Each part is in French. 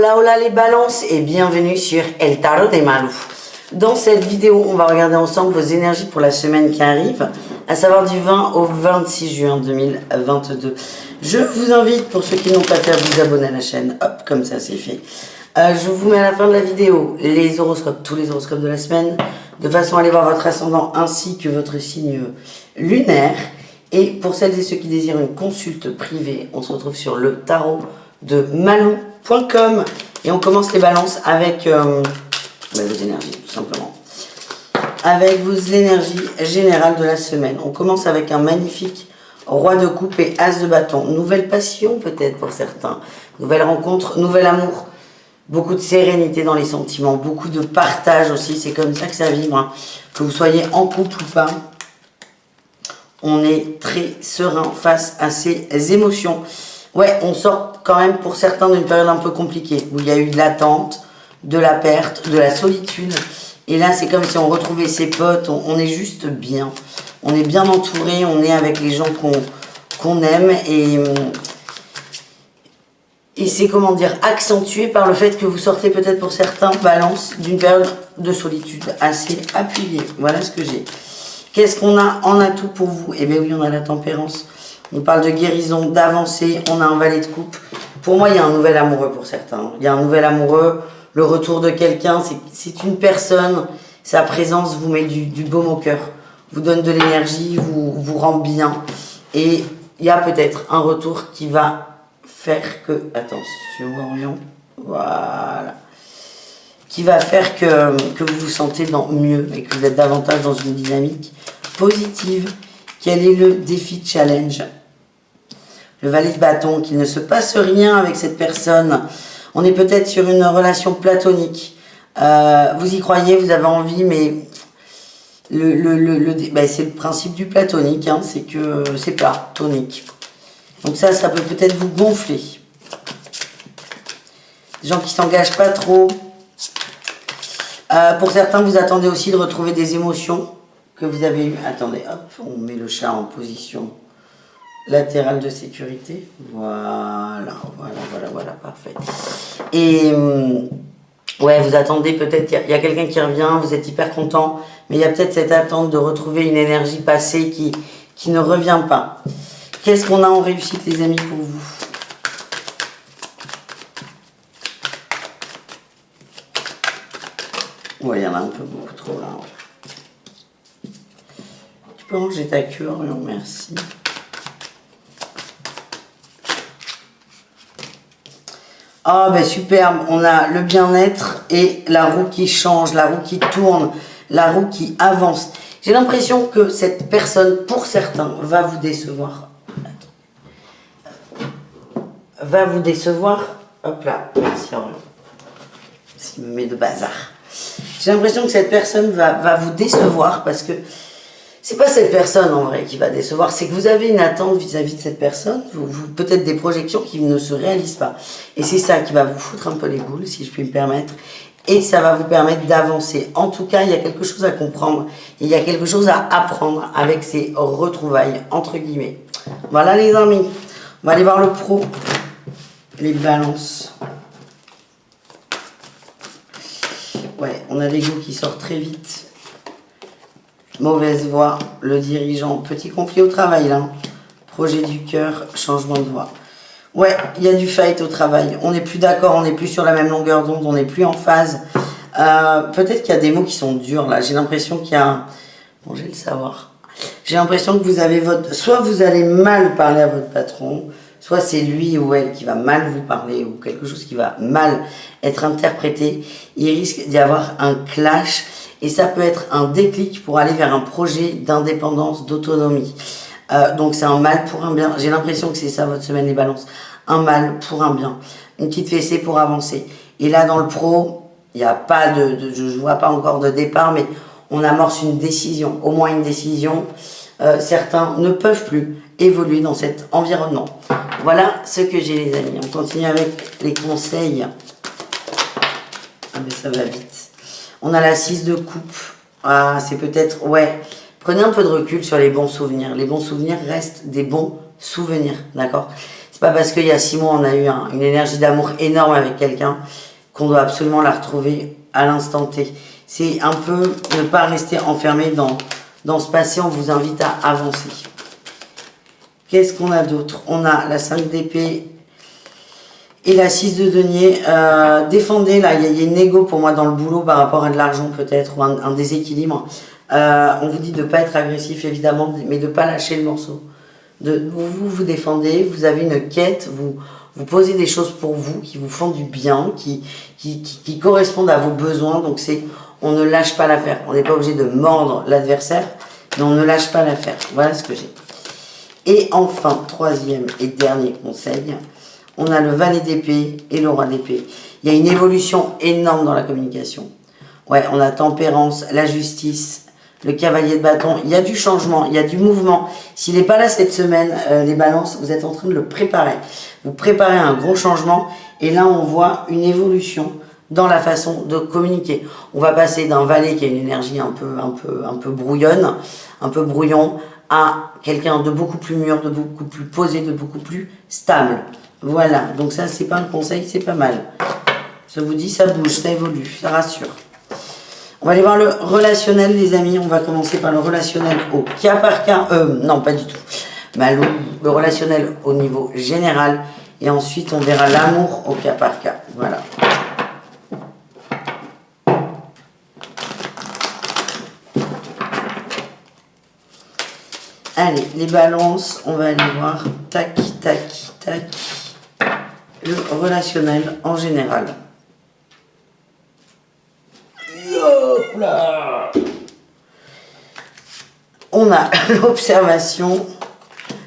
Hola hola les balances et bienvenue sur El Tarot de Malou. Dans cette vidéo, on va regarder ensemble vos énergies pour la semaine qui arrive, à savoir du 20 au 26 juin 2022. Je vous invite, pour ceux qui n'ont pas fait, à vous abonner à la chaîne. Hop, comme ça c'est fait. Je vous mets à la fin de la vidéo les horoscopes, tous les horoscopes de la semaine, de façon à aller voir votre ascendant ainsi que votre signe lunaire. Et pour celles et ceux qui désirent une consulte privée, on se retrouve sur le tarot de malou.com et on commence les balances avec vos énergies, tout simplement. Avec vos énergies générales de la semaine. On commence avec un magnifique roi de coupe et as de bâton. Nouvelle passion peut-être pour certains. Nouvelle rencontre, nouvel amour. Beaucoup de sérénité dans les sentiments, beaucoup de partage aussi. C'est comme ça que ça vibre, hein. Que vous soyez en couple ou pas. On est très serein face à ces émotions. Ouais, on sort quand même pour certains d'une période un peu compliquée, où il y a eu de l'attente, de la perte, de la solitude. Et là, c'est comme si on retrouvait ses potes, on est juste bien. On est bien entouré, on est avec les gens qu'on aime. Et c'est, comment dire, accentué par le fait que vous sortez peut-être pour certains, balance, d'une période de solitude assez appuyée. Voilà ce que j'ai. Qu'est-ce qu'on a en atout pour vous? Eh bien oui, on a la tempérance. On parle de guérison, d'avancée. On a un valet de coupe. Pour moi, il y a un nouvel amoureux pour certains. Il y a un nouvel amoureux. Le retour de quelqu'un, c'est une personne. Sa présence vous met du baume au cœur. Vous donne de l'énergie, vous rend bien. Et il y a peut-être un retour qui va faire que... Attention, Orion. Voilà. Qui va faire que vous vous sentez mieux et que vous êtes davantage dans une dynamique positive. Quel est le défi challenge? Le valet de bâton, qu'il ne se passe rien avec cette personne. On est peut-être sur une relation platonique. Vous y croyez, vous avez envie, mais c'est le principe du platonique, hein, c'est que c'est platonique. Donc ça peut peut-être vous gonfler. Des gens qui ne s'engagent pas trop. Pour certains, vous attendez aussi de retrouver des émotions que vous avez eues. Attendez, hop, on met le chat en position latérale de sécurité. Voilà, parfait. Et ouais, vous attendez peut-être, il y a quelqu'un qui revient, vous êtes hyper content, mais il y a peut-être cette attente de retrouver une énergie passée qui ne revient pas. Qu'est-ce qu'on a en réussite, les amis, pour vous? Ouais, il y en a un peu beaucoup trop là. Tu peux ranger ta queue, Orion, merci. Ah ben superbe, on a le bien-être et la roue qui change, la roue qui tourne, la roue qui avance. J'ai l'impression que cette personne, pour certains, va vous décevoir. Va vous décevoir. Hop là, merci Orion. S'il me met de bazar. J'ai l'impression que cette personne va vous décevoir parce que c'est pas cette personne en vrai qui va décevoir, c'est que vous avez une attente vis-à-vis de cette personne, peut-être des projections qui ne se réalisent pas. Et c'est ça qui va vous foutre un peu les boules, si je puis me permettre, et ça va vous permettre d'avancer. En tout cas, il y a quelque chose à comprendre, il y a quelque chose à apprendre avec ces retrouvailles, entre guillemets. Voilà les amis, on va aller voir le pro, les balances. Ouais, on a l'ego qui sort très vite. Mauvaise voix, le dirigeant. Petit conflit au travail, là. Projet du cœur, changement de voix. Ouais, il y a du fight au travail. On n'est plus d'accord, on n'est plus sur la même longueur d'onde, on n'est plus en phase. Peut-être qu'il y a des mots qui sont durs, là. J'ai l'impression qu'il y a... Bon, j'ai le savoir. J'ai l'impression que vous avez soit vous allez mal parler à votre patron, soit c'est lui ou elle qui va mal vous parler, ou quelque chose qui va mal être interprété. Il risque d'y avoir un clash. Et ça peut être un déclic pour aller vers un projet d'indépendance, d'autonomie. Donc c'est un mal pour un bien. J'ai l'impression que c'est ça votre semaine les balances. Un mal pour un bien. Une petite fessée pour avancer. Et là dans le pro, il n'y a pas je ne vois pas encore de départ, mais on amorce une décision. Au moins une décision. Certains ne peuvent plus évoluer dans cet environnement. Voilà ce que j'ai les amis. On continue avec les conseils. Ah mais ça va vite. On a la 6 de coupe. Ah, c'est peut-être... Ouais. Prenez un peu de recul sur les bons souvenirs. Les bons souvenirs restent des bons souvenirs. D'accord? C'est pas parce qu'il y a 6 mois, on a eu une énergie d'amour énorme avec quelqu'un qu'on doit absolument la retrouver à l'instant T. C'est un peu ne pas rester enfermé dans ce passé, on vous invite à avancer. Qu'est-ce qu'on a d'autre? On a la 5 d'épée et la 6 de denier. Défendez, là, il y a une égo pour moi dans le boulot par rapport à de l'argent peut-être, ou un déséquilibre. On vous dit de ne pas être agressif évidemment, mais de ne pas lâcher le morceau. Vous défendez, vous avez une quête, vous posez des choses pour vous, qui vous font du bien, qui correspondent à vos besoins. Donc on ne lâche pas l'affaire. On n'est pas obligé de mordre l'adversaire, mais on ne lâche pas l'affaire. Voilà ce que j'ai. Et enfin, troisième et dernier conseil, on a le valet d'épée et le roi d'épée. Il y a une évolution énorme dans la communication. Ouais, on a tempérance, la justice, le cavalier de bâton. Il y a du changement, il y a du mouvement. S'il n'est pas là cette semaine, les balances, vous êtes en train de le préparer. Vous préparez un gros changement et là, on voit une évolution dans la façon de communiquer. On va passer d'un valet qui a une énergie un peu brouillonne, un peu brouillon, à quelqu'un de beaucoup plus mûr, de beaucoup plus posé, de beaucoup plus stable. Voilà, donc ça c'est pas un conseil, c'est pas mal. Ça vous dit, ça bouge, ça évolue, ça rassure. On va aller voir le relationnel les amis, on va commencer par le relationnel au cas par cas, non pas du tout, mais le relationnel au niveau général et ensuite on verra l'amour au cas par cas, voilà. Allez, les balances, on va aller voir, tac, tac, tac, le relationnel en général. Hop là. On a l'observation,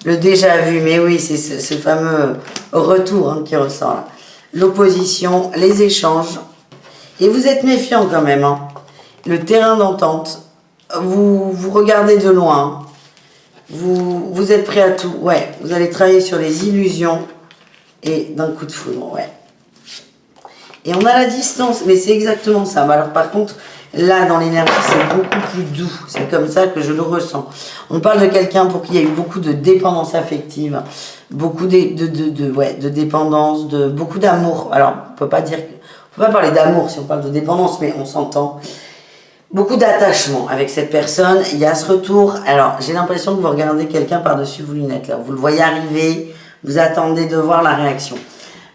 le déjà vu, mais oui, c'est ce fameux retour qui ressort là. L'opposition, les échanges, et vous êtes méfiant quand même. Hein. Le terrain d'entente, vous regardez de loin. Vous êtes prêt à tout, ouais, vous allez travailler sur les illusions et d'un coup de foudre, ouais. Et on a la distance, mais c'est exactement ça. Mais alors par contre, là dans l'énergie, c'est beaucoup plus doux, c'est comme ça que je le ressens. On parle de quelqu'un pour qui il y a eu beaucoup de dépendance affective, beaucoup de dépendance, beaucoup d'amour. Alors on peut pas parler d'amour si on parle de dépendance, mais on s'entend. Beaucoup d'attachement avec cette personne, il y a ce retour. Alors, j'ai l'impression que vous regardez quelqu'un par-dessus vos lunettes, là. Vous le voyez arriver, vous attendez de voir la réaction.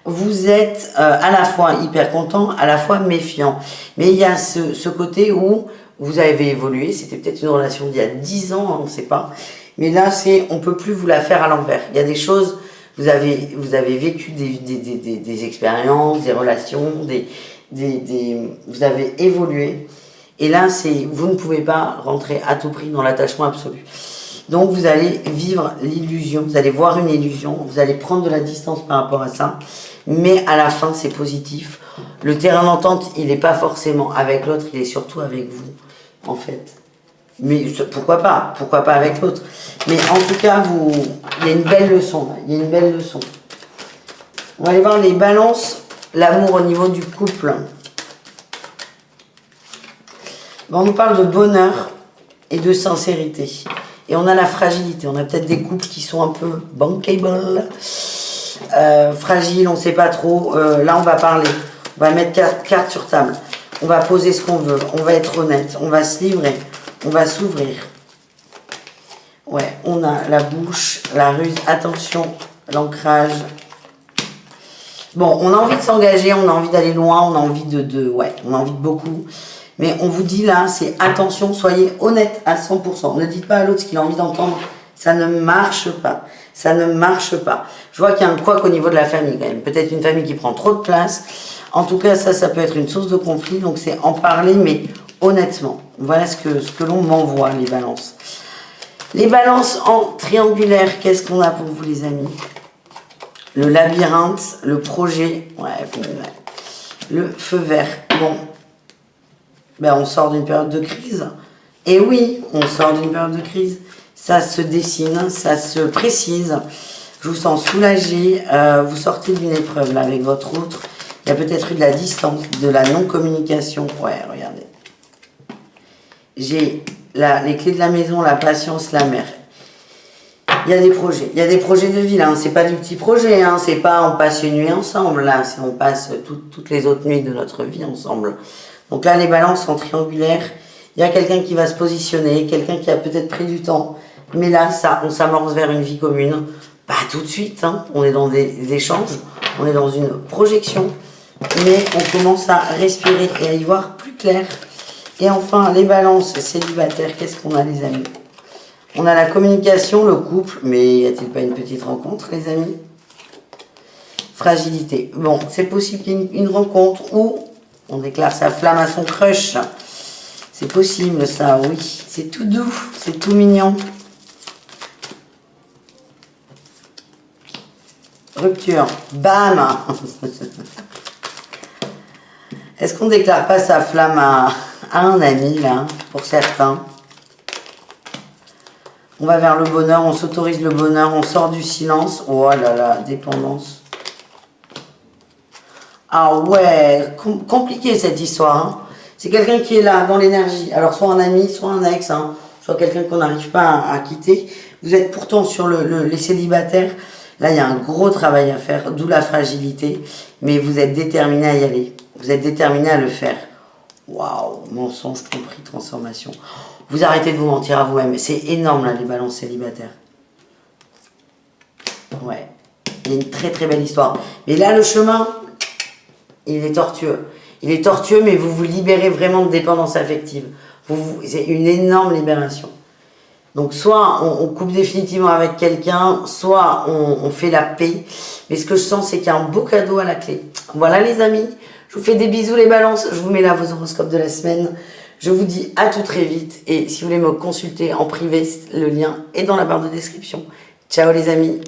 Vous êtes à la fois hyper content, à la fois méfiant. Mais il y a ce côté où vous avez évolué, c'était peut-être une relation d'il y a 10 ans, on ne sait pas. Mais là, on ne peut plus vous la faire à l'envers. Il y a des choses, vous avez vécu des expériences, des relations, vous avez évolué. Et là, vous ne pouvez pas rentrer à tout prix dans l'attachement absolu. Donc, vous allez vivre l'illusion, vous allez voir une illusion, vous allez prendre de la distance par rapport à ça. Mais à la fin, c'est positif. Le terrain d'entente, il n'est pas forcément avec l'autre, il est surtout avec vous, en fait. Mais pourquoi pas avec l'autre. Mais en tout cas, il y a une belle leçon, là. Il y a une belle leçon. On va aller voir les balances, l'amour au niveau du couple. On nous parle de bonheur et de sincérité. Et on a la fragilité. On a peut-être des couples qui sont un peu bankable, fragiles, on ne sait pas trop. Là, on va parler. On va mettre 4 cartes sur table. On va poser ce qu'on veut. On va être honnête. On va se livrer. On va s'ouvrir. Ouais, on a la bouche, la ruse. Attention, l'ancrage. Bon, on a envie de s'engager. On a envie d'aller loin. On a envie on a envie de beaucoup. Mais on vous dit là, c'est attention, soyez honnête à 100%. Ne dites pas à l'autre ce qu'il a envie d'entendre. Ça ne marche pas. Ça ne marche pas. Je vois qu'il y a un couac au niveau de la famille quand même. Peut-être une famille qui prend trop de place. En tout cas, ça peut être une source de conflit. Donc c'est en parler, mais honnêtement. Voilà ce que l'on m'envoie, les balances. Les balances en triangulaire, qu'est-ce qu'on a pour vous les amis? Le labyrinthe, le projet, le feu vert. Bon. Ben, on sort d'une période de crise. Et oui, on sort d'une période de crise. Ça se dessine, ça se précise. Je vous sens soulagé. Vous sortez d'une épreuve là avec votre autre. Il y a peut-être eu de la distance, de la non-communication. Ouais, regardez. J'ai les clés de la maison, la patience, la mer. Il y a des projets. Il y a des projets de vie, là. C'est pas du petit projet, hein. C'est pas on passe une nuit ensemble, là. On passe toutes les autres nuits de notre vie ensemble. Donc là, les balances en triangulaire, il y a quelqu'un qui va se positionner, quelqu'un qui a peut-être pris du temps. Mais là, on s'amorce vers une vie commune. Pas tout de suite, hein. On est dans des échanges, on est dans une projection. Mais on commence à respirer et à y voir plus clair. Et enfin, les balances célibataires, qu'est-ce qu'on a, les amis? On a la communication, le couple, mais y a-t-il pas une petite rencontre, les amis? Fragilité. Bon, c'est possible qu'il y ait une rencontre où on déclare sa flamme à son crush. C'est possible, ça, oui. C'est tout doux, c'est tout mignon. Rupture. Bam. Est-ce qu'on déclare pas sa flamme à un ami, là, pour certains? On va vers le bonheur, on s'autorise le bonheur, on sort du silence. Oh là là, dépendance. Ah ouais, compliqué cette histoire. Hein. C'est quelqu'un qui est là, dans l'énergie. Alors soit un ami, soit un ex, hein, soit quelqu'un qu'on n'arrive pas à quitter. Vous êtes pourtant sur les célibataires. Là, il y a un gros travail à faire, d'où la fragilité. Mais vous êtes déterminé à y aller. Vous êtes déterminé à le faire. Waouh, mensonge, tromperie, transformation. Vous arrêtez de vous mentir à vous-même. C'est énorme, là, les balances célibataires. Ouais. Il y a une très très belle histoire. Mais là, le chemin, il est tortueux. Il est tortueux, mais vous vous libérez vraiment de dépendance affective. C'est une énorme libération. Donc, soit on coupe définitivement avec quelqu'un, soit on fait la paix. Mais ce que je sens, c'est qu'il y a un beau cadeau à la clé. Voilà, les amis. Je vous fais des bisous, les balances. Je vous mets là vos horoscopes de la semaine. Je vous dis à tout très vite. Et si vous voulez me consulter en privé, le lien est dans la barre de description. Ciao, les amis.